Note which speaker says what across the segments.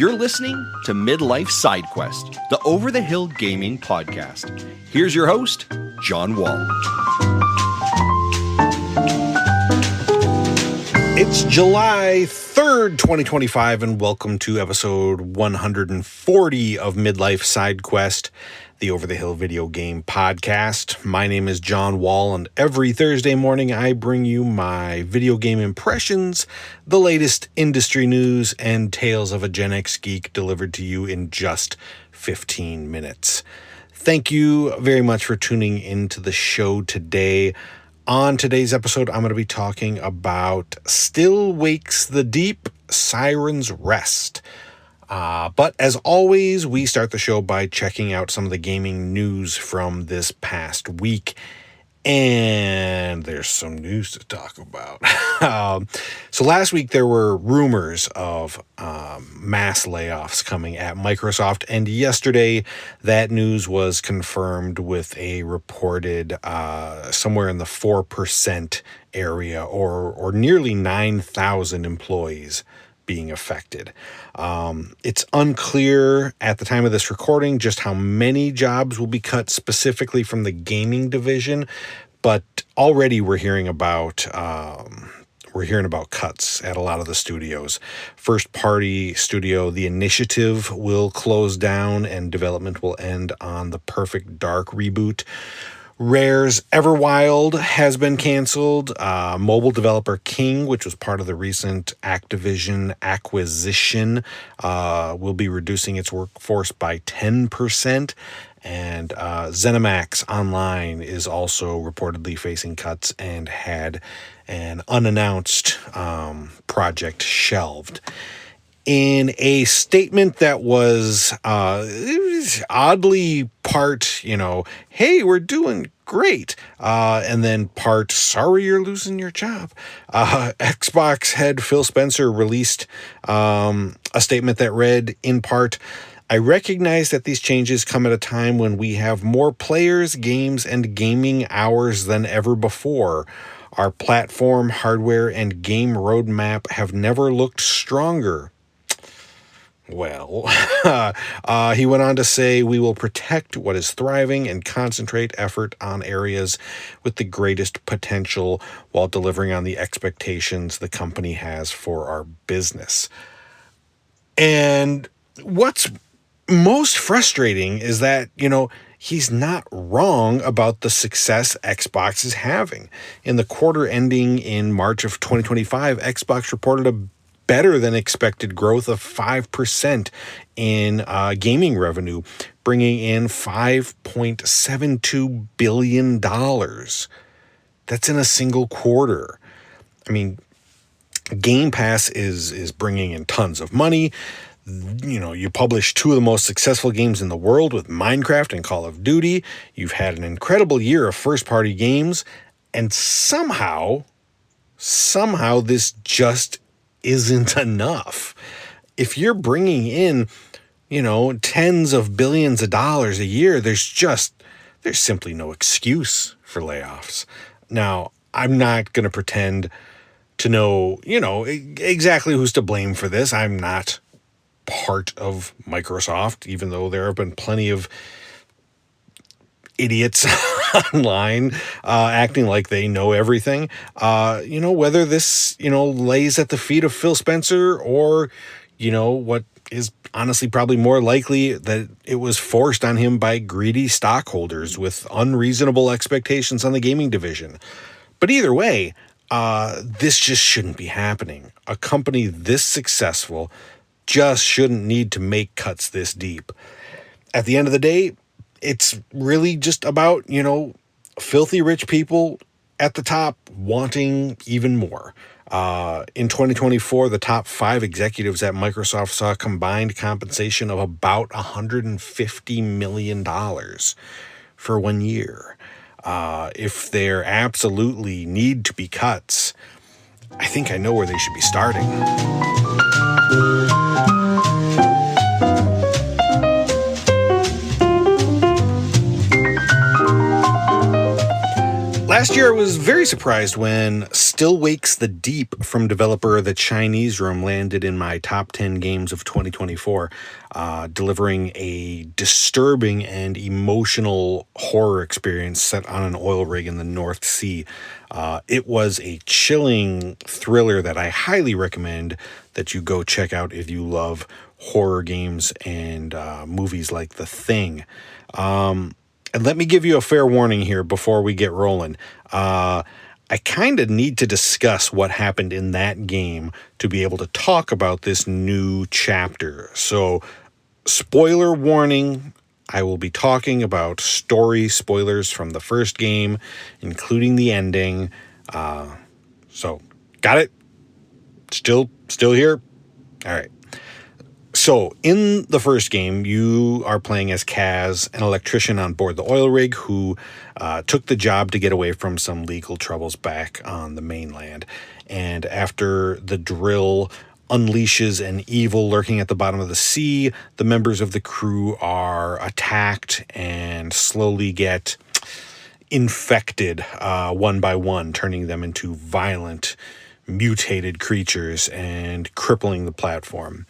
Speaker 1: You're listening to Midlife Side Quest, the Over the Hill Gaming Podcast. Here's your host, John Wall.
Speaker 2: It's July 3rd, 2025, and welcome to episode 140 of Midlife Side Quest, the Over the Hill video game podcast. My name is John Wall, and every Thursday morning I bring you my video game impressions, the latest industry news, and tales of a Gen X geek delivered to you in just 15 minutes. Thank you very much for tuning into the show today. On today's episode, I'm going to be talking about Still Wakes the Deep, Siren's Rest. But as always, we start the show by checking out some of the gaming news from this past week. And there's some news to talk about. So last week there were rumors of mass layoffs coming at Microsoft. And yesterday that news was confirmed with a reported somewhere in the 4% area or nearly 9,000 employees being affected. It's unclear at the time of this recording just how many jobs will be cut specifically from the gaming division, but already we're hearing about cuts at a lot of the studios. First party studio The Initiative will close down and development will end on the Perfect Dark reboot. Rare's Everwild has been canceled. Mobile developer King, which was part of the recent Activision acquisition, will be reducing its workforce by 10%. And ZeniMax Online is also reportedly facing cuts and had an unannounced project shelved. In a statement that was oddly part, hey, we're doing great, and then part, sorry you're losing your job, Xbox head Phil Spencer released a statement that read, in part, I recognize that these changes come at a time when we have more players, games, and gaming hours than ever before. Our platform, hardware, and game roadmap have never looked stronger. Well, he went on to say, we will protect what is thriving and concentrate effort on areas with the greatest potential while delivering on the expectations the company has for our business. And what's most frustrating is that, he's not wrong about the success Xbox is having. In the quarter ending in March of 2025, Xbox reported a better than expected growth of 5% in gaming revenue, bringing in $5.72 billion. That's in a single quarter. I mean, Game Pass is bringing in tons of money. You publish two of the most successful games in the world with Minecraft and Call of Duty. You've had an incredible year of first-party games, and somehow this just isn't enough. If you're bringing in, tens of billions of dollars a year, there's simply no excuse for layoffs. Now, I'm not going to pretend to know, exactly who's to blame for this. I'm not part of Microsoft, even though there have been plenty of idiots online acting like they know everything. Whether this, lays at the feet of Phil Spencer or, what is honestly probably more likely that it was forced on him by greedy stockholders with unreasonable expectations on the gaming division. But either way, this just shouldn't be happening. A company this successful just shouldn't need to make cuts this deep. At the end of the day, it's really just about, filthy rich people at the top wanting even more. In 2024, the top 5 executives at Microsoft saw a combined compensation of about $150 million for 1 year. If there absolutely need to be cuts, I think I know where they should be starting. Last year, I was very surprised when Still Wakes the Deep from developer The Chinese Room landed in my top 10 games of 2024, delivering a disturbing and emotional horror experience set on an oil rig in the North Sea. It was a chilling thriller that I highly recommend that you go check out if you love horror games and movies like The Thing. And let me give you a fair warning here before we get rolling. I kind of need to discuss what happened in that game to be able to talk about this new chapter. So, spoiler warning, I will be talking about story spoilers from the first game, including the ending. So, got it? Still here? All right. So, in the first game, you are playing as Kaz, an electrician on board the oil rig who took the job to get away from some legal troubles back on the mainland. And after the drill unleashes an evil lurking at the bottom of the sea, the members of the crew are attacked and slowly get infected one by one, turning them into violent, mutated creatures and crippling the platform.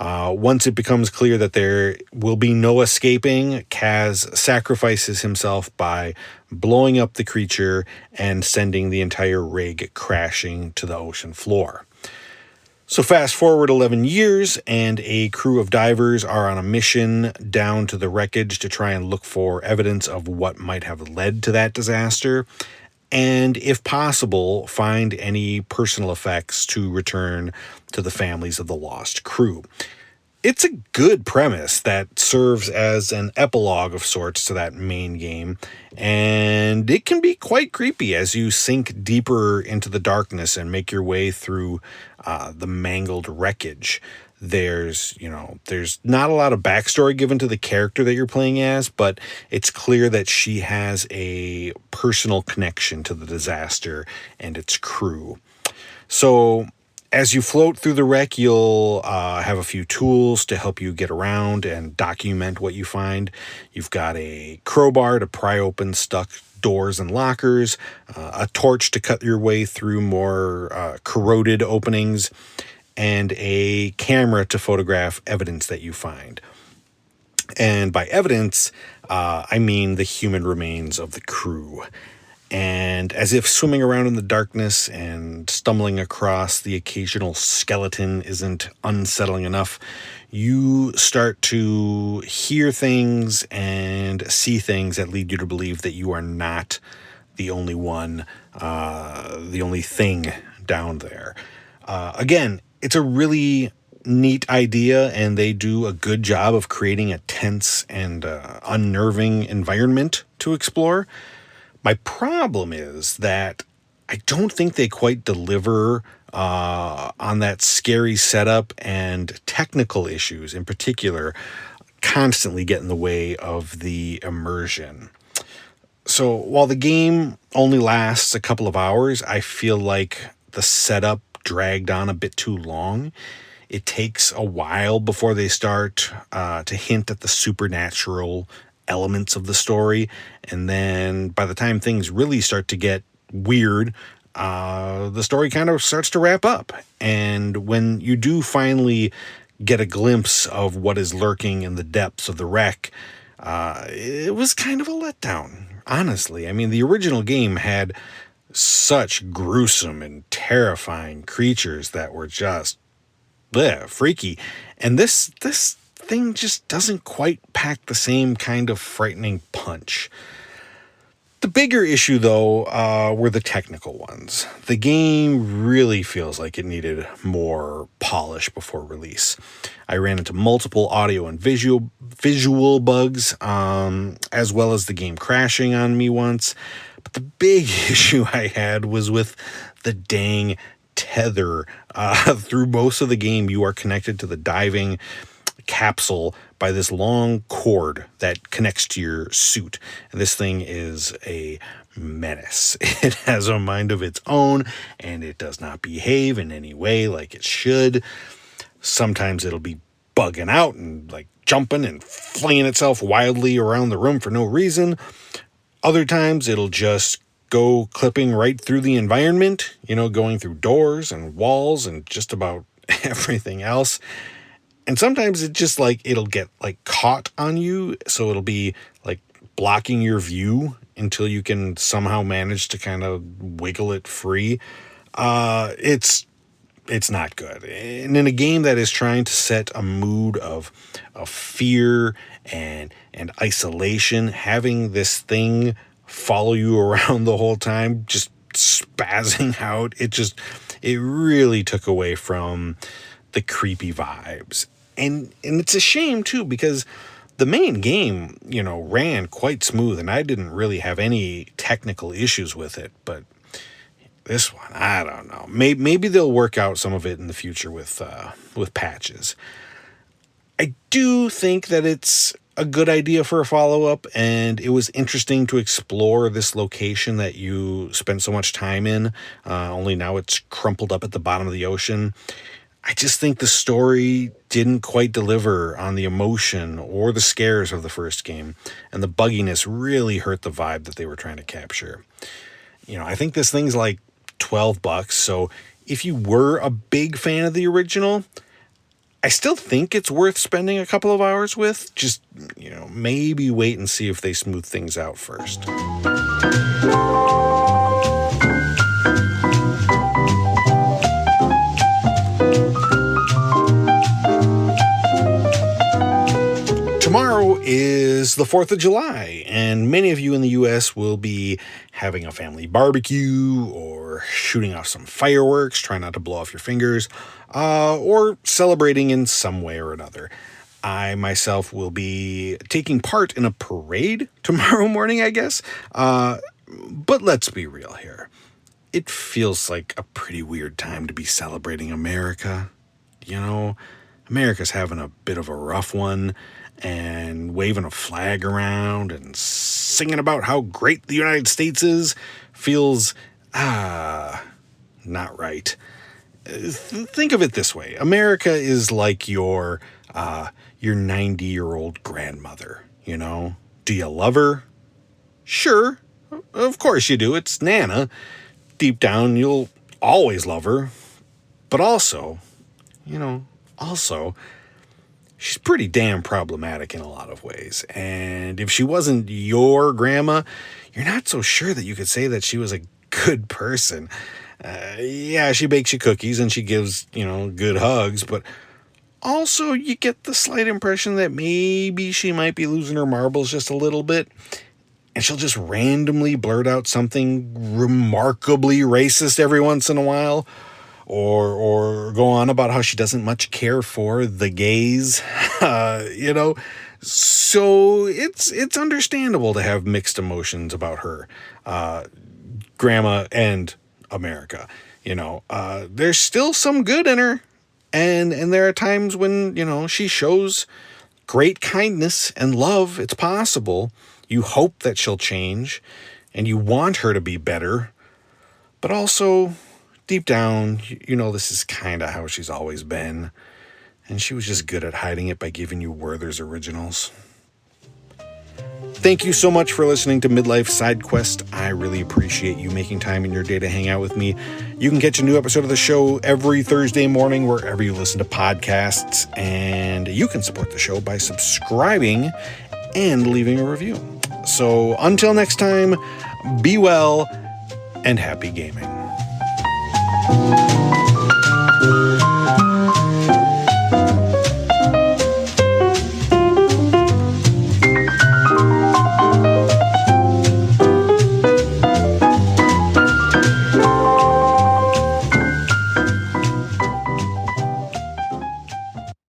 Speaker 2: Once it becomes clear that there will be no escaping, Kaz sacrifices himself by blowing up the creature and sending the entire rig crashing to the ocean floor. So fast forward 11 years, and a crew of divers are on a mission down to the wreckage to try and look for evidence of what might have led to that disaster, and if possible, find any personal effects to return to the families of the lost crew. It's a good premise that serves as an epilogue of sorts to that main game, and it can be quite creepy as you sink deeper into the darkness and make your way through the mangled wreckage. There's not a lot of backstory given to the character that you're playing as, but it's clear that she has a personal connection to the disaster and its crew. So as you float through the wreck, you'll have a few tools to help you get around and document what you find. You've got a crowbar to pry open stuck doors and lockers, a torch to cut your way through more corroded openings, and a camera to photograph evidence that you find. And by evidence, I mean the human remains of the crew. And as if swimming around in the darkness and stumbling across the occasional skeleton isn't unsettling enough, you start to hear things and see things that lead you to believe that you are not the only one, the only thing down there. Again, it's a really neat idea, and they do a good job of creating a tense and unnerving environment to explore. My problem is that I don't think they quite deliver on that scary setup, and technical issues in particular constantly get in the way of the immersion. So while the game only lasts a couple of hours, I feel like the setup dragged on a bit too long. It takes a while before they start to hint at the supernatural elements of the story, and then by the time things really start to get weird, the story kind of starts to wrap up. And when you do finally get a glimpse of what is lurking in the depths of the wreck, it was kind of a letdown, honestly. I mean, the original game had such gruesome and terrifying creatures that were just freaky, and this thing just doesn't quite pack the same kind of frightening punch. The bigger issue, though, were the technical ones. The game really feels like it needed more polish before release. I ran into multiple audio and visual bugs, as well as the game crashing on me once. But the big issue I had was with the dang tether. Through most of the game, you are connected to the diving capsule by this long cord that connects to your suit. And this thing is a menace. It has a mind of its own, and it does not behave in any way like it should. Sometimes it'll be bugging out and like jumping and flinging itself wildly around the room for no reason. Other times it'll just go clipping right through the environment, going through doors and walls and just about everything else. And sometimes it just it'll get caught on you. So it'll be blocking your view until you can somehow manage to kind of wiggle it free. It's not good. And in a game that is trying to set a mood of fear and isolation, having this thing follow you around the whole time, just spazzing out, it really took away from the creepy vibes. And it's a shame too, because the main game, ran quite smooth and I didn't really have any technical issues with it, but this one, I don't know. Maybe they'll work out some of it in the future with patches. I do think that it's a good idea for a follow-up, and it was interesting to explore this location that you spent so much time in, only now it's crumpled up at the bottom of the ocean. I just think the story didn't quite deliver on the emotion or the scares of the first game, and the bugginess really hurt the vibe that they were trying to capture. I think this thing's $12, so if you were a big fan of the original, I still think it's worth spending a couple of hours with. Just, maybe wait and see if they smooth things out first. Tomorrow is the 4th of July, and many of you in the U.S. will be having a family barbecue or shooting off some fireworks, try not to blow off your fingers, or celebrating in some way or another. I myself will be taking part in a parade tomorrow morning, I guess. But let's be real here. It feels like a pretty weird time to be celebrating America. America's having a bit of a rough one, and waving a flag around and singing about how great the United States is feels, not right. Think of it this way. America is like your 90-year-old grandmother, Do you love her? Sure, of course you do. It's Nana. Deep down, you'll always love her. But also, she's pretty damn problematic in a lot of ways. And if she wasn't your grandma, you're not so sure that you could say that she was a good person. Yeah, she bakes you cookies and she gives, good hugs, but also you get the slight impression that maybe she might be losing her marbles just a little bit. And she'll just randomly blurt out something remarkably racist every once in a while. Or go on about how she doesn't much care for the gays, So it's understandable to have mixed emotions about her, grandma and America. There's still some good in her, and there are times when she shows great kindness and love. It's possible. You hope that she'll change, and you want her to be better, but also, deep down, this is kind of how she's always been. And she was just good at hiding it by giving you Werther's Originals. Thank you so much for listening to Midlife Side Quest. I really appreciate you making time in your day to hang out with me. You can catch a new episode of the show every Thursday morning wherever you listen to podcasts. And you can support the show by subscribing and leaving a review. So until next time, be well and happy gaming.